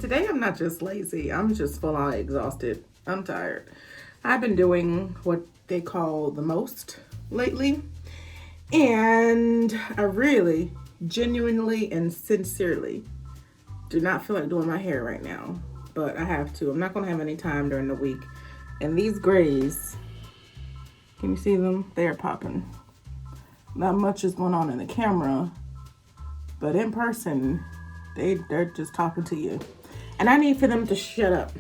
today I'm not just lazy, I'm just full on exhausted. I'm tired. I've been doing what they call the most lately, and I really, genuinely, and sincerely do not feel like doing my hair right now, but I have to. I'm not going to have any time during the week. And these grays, can you see them? They're popping. Not much is going on in the camera, but in person, they're just talking to you. And I need for them to shut up.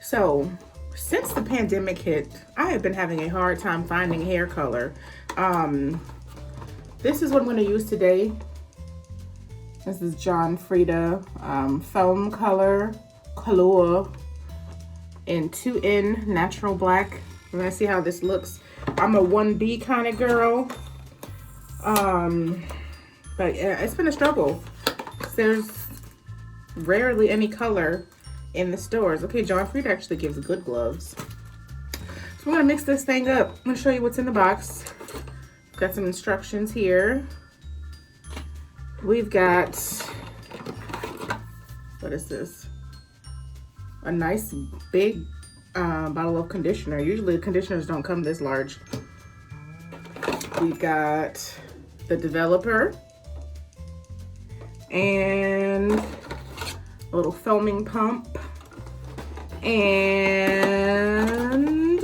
So, since the pandemic hit, I have been having a hard time finding hair color. This is what I'm going to use today. This is Frieda foam color in 2N natural black. We're going to see how this looks. I'm a 1B kind of girl. But yeah, it's been a struggle. There's rarely any color in the stores. Okay, Frieda actually gives good gloves. So we're gonna mix this thing up. I'm gonna show you what's in the box. Got some instructions here. We've got, what is this? A nice big bottle of conditioner. Usually conditioners don't come this large. We've got the developer and a little foaming pump and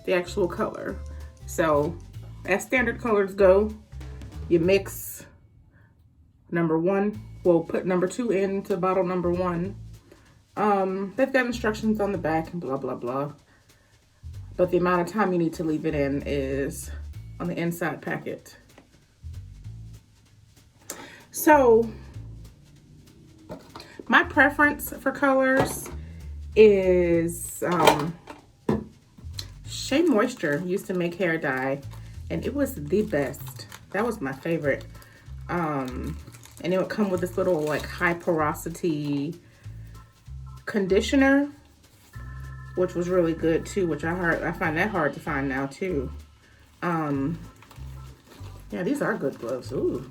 the actual color. So as standard colors go, you mix number one. We'll put number 2 into bottle number 1. They've got instructions on the back and blah, blah, blah. But the amount of time you need to leave it in is on the inside packet. So my preference for colors is Shea Moisture used to make hair dye, and it was the best. That was my favorite. And it would come with this little like high porosity conditioner, which was really good too, which I find that hard to find now too. Yeah, these are good gloves. Ooh.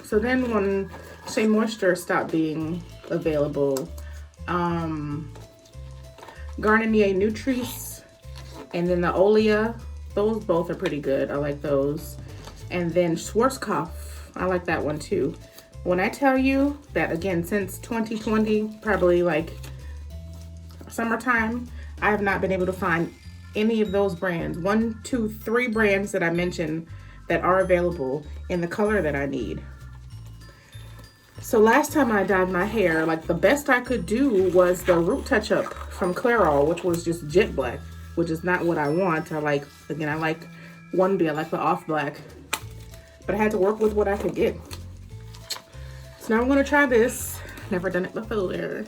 So then when Shea Moisture stopped being available, Garnier Nutrice and then the Olea, those both are pretty good. I like those. And then Schwarzkopf, I like that one too. When I tell you that, again, since 2020, probably like summertime, I have not been able to find any of those brands. 1, 2, 3 brands that I mentioned that are available in the color that I need. So last time I dyed my hair, like the best I could do was the Root Touch Up from Clairol, which was just jet black, which is not what I want. I like 1B, I like the off black, but I had to work with what I could get. So now I'm gonna try this. Never done it before.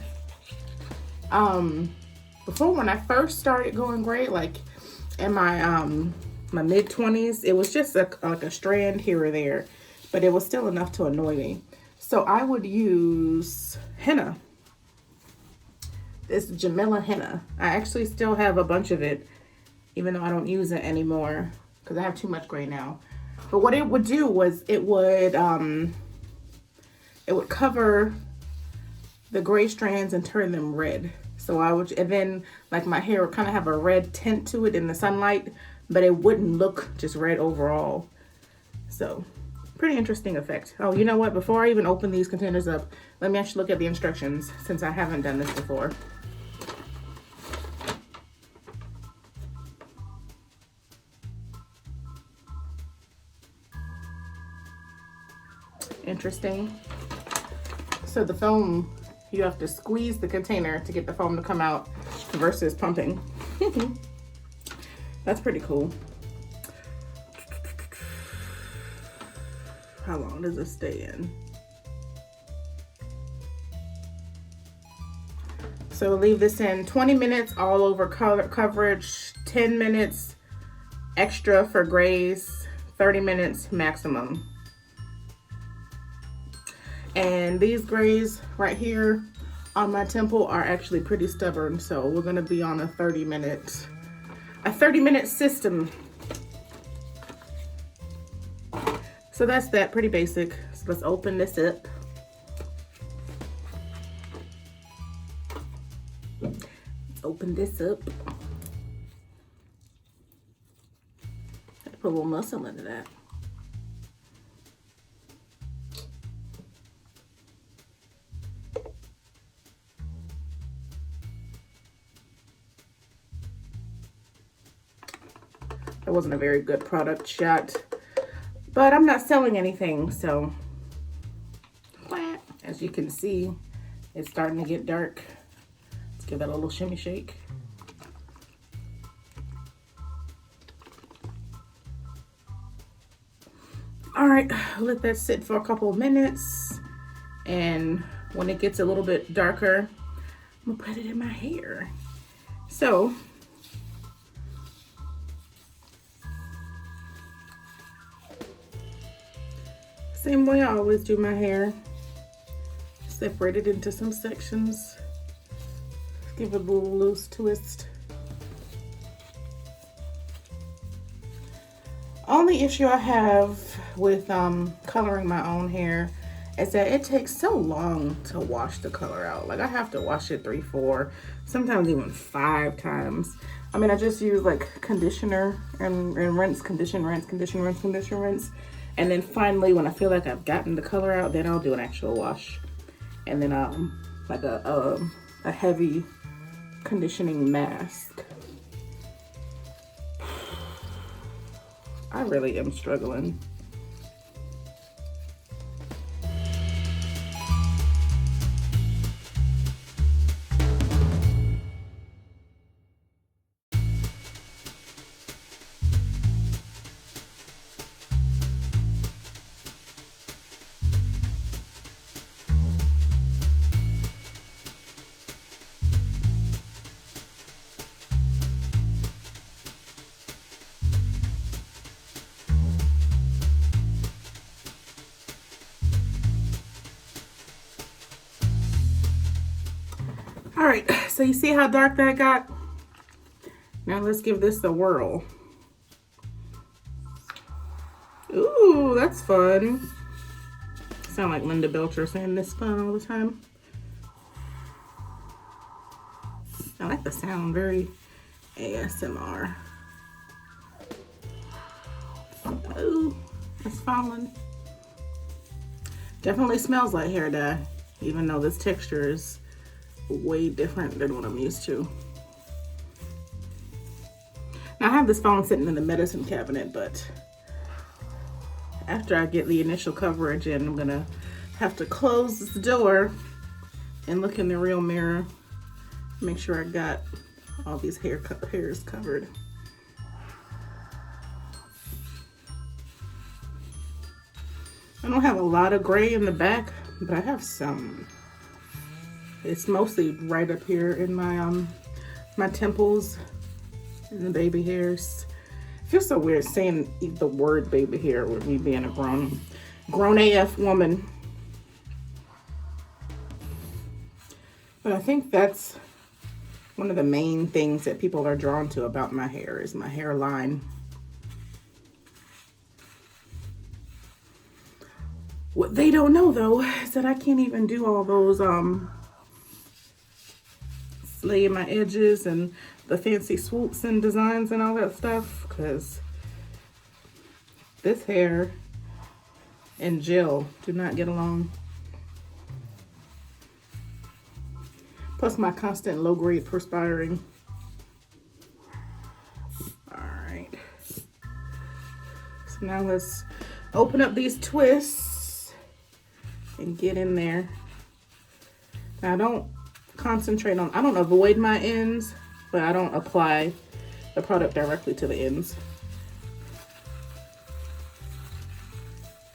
Before, when I first started going gray, like in my my mid-20s, it was just like a strand here or there, but it was still enough to annoy me. So I would use henna. This Jamila henna. I actually still have a bunch of it, even though I don't use it anymore because I have too much gray now. But what it would do was it would cover the gray strands and turn them red. So and then like my hair would kind of have a red tint to it in the sunlight, but it wouldn't look just red overall. So pretty interesting effect. Oh, you know what? Before I even open these containers up, let me actually look at the instructions since I haven't done this before. Interesting. So the foam, you have to squeeze the container to get the foam to come out versus pumping. That's pretty cool. How long does it stay in? So leave this in 20 minutes all over color coverage, 10 minutes extra for grays, 30 minutes maximum. And these grays right here on my temple are actually pretty stubborn, so we're gonna be on a 30-minute system. So that's that, pretty basic. So let's open this up. Let's open this up. Put a little muscle into that. That wasn't a very good product shot, but I'm not selling anything, so as you can see, it's starting to get dark. Let's give that a little shimmy shake. All right, let that sit for a couple of minutes, and when it gets a little bit darker, I'm gonna put it in my hair. So same way I always do my hair. Separate it into some sections. Give it a little loose twist. Only issue I have with coloring my own hair is that it takes so long to wash the color out. Like I have to wash it 3, 4, sometimes even 5 times. I mean, I just use like conditioner and rinse, condition, rinse, condition, rinse, condition, rinse. And then finally, when I feel like I've gotten the color out, then I'll do an actual wash. And then like a heavy conditioning mask. I really am struggling. All right, so you see how dark that got? Now let's give this a whirl. Ooh, that's fun. Sound like Linda Belcher saying this fun all the time. I like the sound, very ASMR. Ooh, it's falling. Definitely smells like hair dye, even though this texture is way different than what I'm used to. Now I have this phone sitting in the medicine cabinet, but after I get the initial coverage in, I'm gonna have to close this door and look in the real mirror, make sure I got all these hairs covered. I don't have a lot of gray in the back, but I have some. It's mostly right up here in my my temples and the baby hairs. It feels so weird saying the word baby hair with me being a grown AF woman. But I think that's one of the main things that people are drawn to about my hair is my hairline. What they don't know though is that I can't even do all those laying my edges and the fancy swoops and designs and all that stuff, because this hair and gel do not get along. Plus my constant low grade perspiring. All right. So now let's open up these twists and get in there. Now I don't avoid my ends, but I don't apply the product directly to the ends.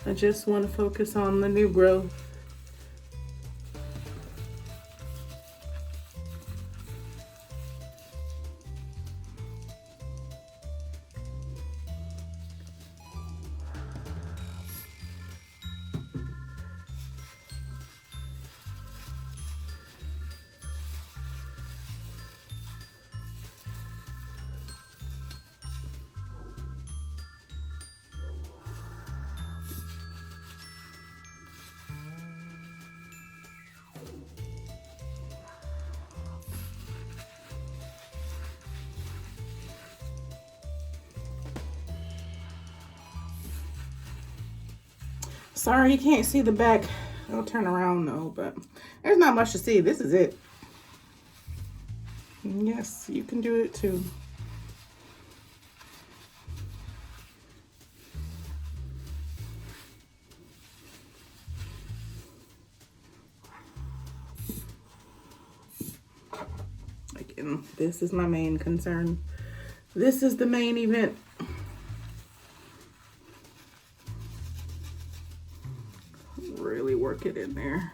I just want to focus on the new growth. Sorry you can't see the back. I'll turn around though, but there's not much to see. This is it. Yes, you can do it too. Again, this is my main concern. This is the main event. Really work it in there.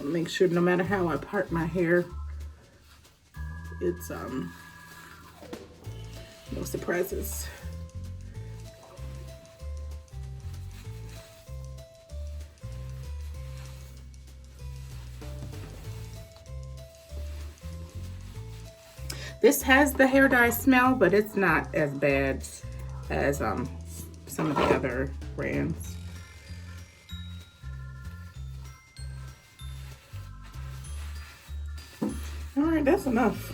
Make sure no matter how I part my hair, it's no surprises. This has the hair dye smell, but it's not as bad as some of the other brands. All right, that's enough.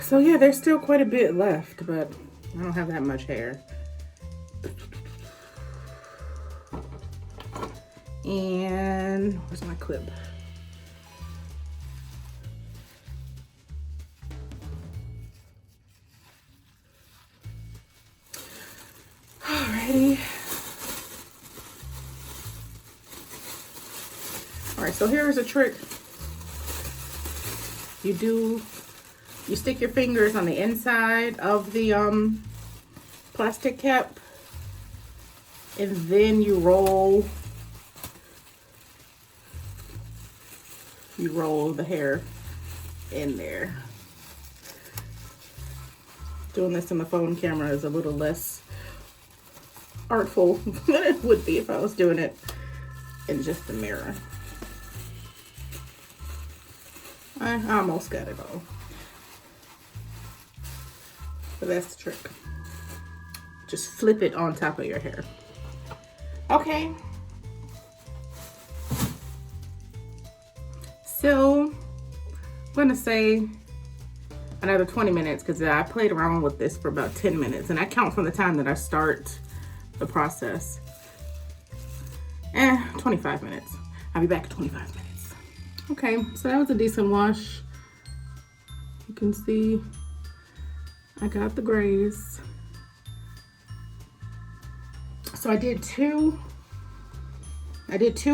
So yeah, there's still quite a bit left, but I don't have that much hair. And where's my clip? Alrighty. All right, so here's a trick. You stick your fingers on the inside of the plastic cap, and then you roll the hair in there. Doing this in the phone camera is a little less artful than it would be if I was doing it in just the mirror. I almost got it all. But that's the trick. Just flip it on top of your hair. Okay. So I'm gonna say another 20 minutes because I played around with this for about 10 minutes, and I count from the time that I start the process. 25 minutes. I'll be back in 25 minutes. Okay, so that was a decent wash. You can see I got the grays. So I did two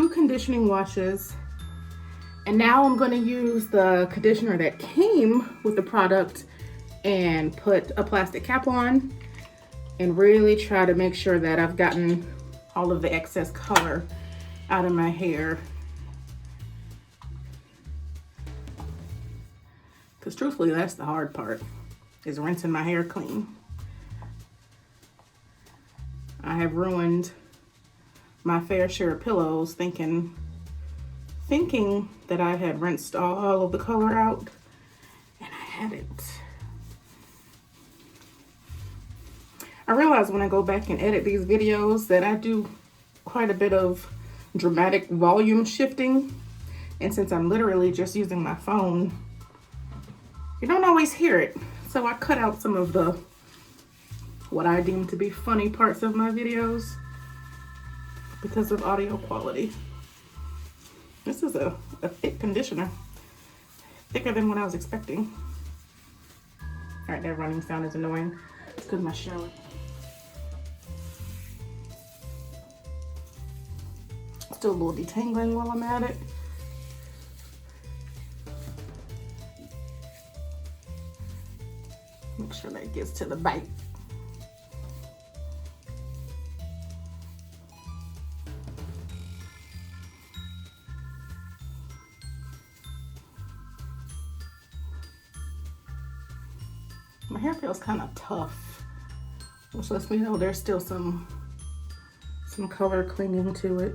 conditioning washes, and now I'm going to use the conditioner that came with the product and put a plastic cap on and really try to make sure that I've gotten all of the excess color out of my hair. Because truthfully, that's the hard part, is rinsing my hair clean. I have ruined my fair share of pillows thinking that I had rinsed all of the color out, and I hadn't. I realize when I go back and edit these videos that I do quite a bit of dramatic volume shifting, and since I'm literally just using my phone, you don't always hear it. So I cut out some of the what I deem to be funny parts of my videos because of audio quality. This is a thick conditioner, thicker than what I was expecting. All right, that running sound is annoying. It's because my shower. Still a little detangling while I'm at it. Make sure that gets to the bite. My hair feels kind of tough, which lets me know there's still some color clinging to it.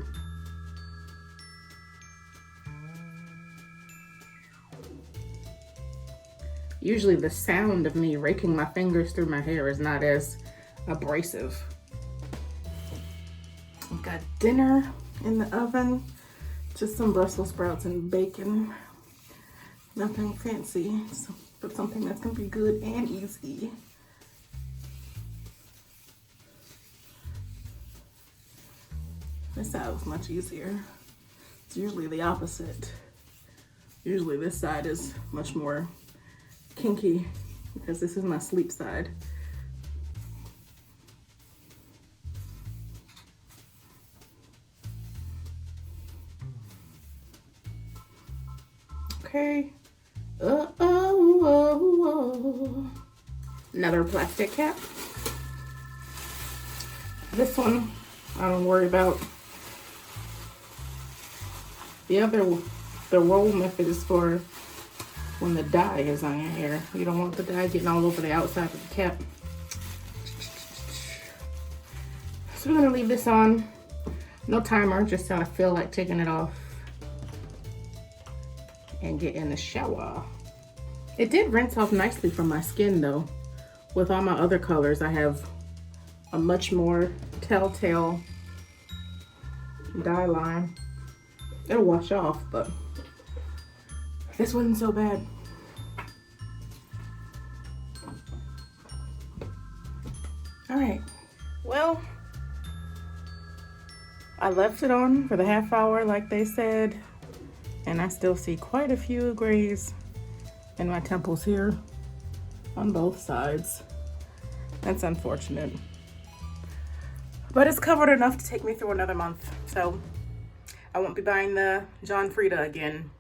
Usually the sound of me raking my fingers through my hair is not as abrasive. I've got dinner in the oven. Just some Brussels sprouts and bacon. Nothing fancy, but something that's gonna be good and easy. This side was much easier. It's usually the opposite. Usually this side is much more kinky because this is my sleep side. Okay. Another plastic cap. This one I don't worry about. The roll method is for when the dye is on your hair. You don't want the dye getting all over the outside of the cap. So we're gonna leave this on. No timer, just how I feel like taking it off and get in the shower. It did rinse off nicely from my skin though. With all my other colors, I have a much more telltale dye line. It'll wash off, but this wasn't so bad. All right, well, I left it on for the half hour like they said, and I still see quite a few grays in my temples here on both sides. That's unfortunate. But it's covered enough to take me through another month, so I won't be buying the Frieda again